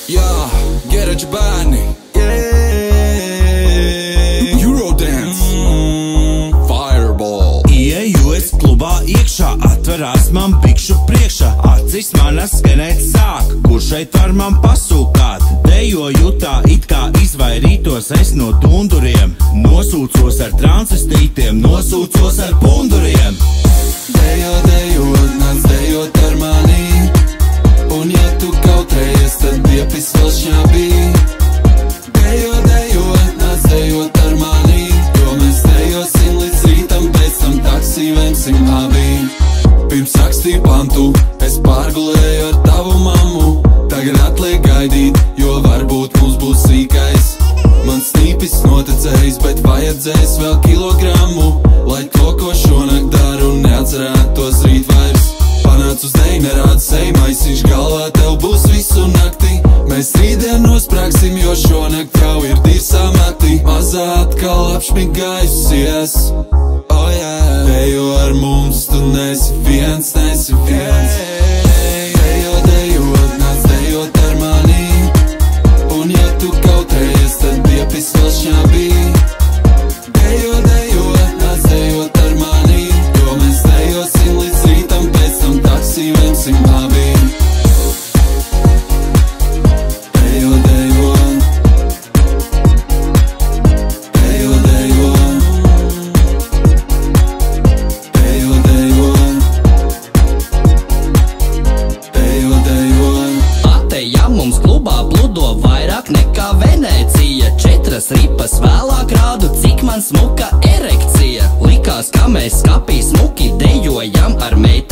Jā, Geraģi bērni, Eurodance, Fireball. Ieju es klubā iekšā, atverās man bikšu priekšā, acis manas skenēt sāk, kur šeit var man pasūkāt. Dejoju tā, it kā izvairītos es no tunduriem, nosūcos ar transvestītiem, nosūcos ar punduriem. Dejo, dejot, nāc dejot ar mani, un ja tu kautrējies, tad iepis vēl šņabī. Dejo, dejot, nāc dejot ar mani, jo mēs dejosim līdz rītam, pēc tam taksī vemsim abi. Pirms rakstīju pantu, es pārgulēju ar tavu mammu, tagad atliek gaidīt, jo varbūt mums būs sīkais. Man snīpis notecējis, bet vajadzēs vēl kilogramu, lai to, ko šonakt daru, neatcerētos rīt vairs. Panāc uz deju, nerāda sejmaisiņš galvā, tev būs visu nakti. Mēs rītdien nosprāksim, jo šonakt jau ir dirsā mati. Mazā atkal apšmigājusies, oh yeah. Dejo ar mums, tu nesi viens, nesi viens. Dejo, dejot, nāc dejot ar mani, un ja tu kautrējies, tad iepis vēl šņabī. Dejo, dejot, nāc dejot ar mani, jo mēs dejosim līdz rītam, pēc tam taksī vemsim abi. Dejo, dejot, dejo, dejot, dejo, dejot, dejo, dejot. Atejā mums klubā pludo vairāk nekā Venecija. 4 ripas vēlāk rādu, cik man smuka erekcija. Likās, ka mēs skapī smuki dejojam ar meiteni.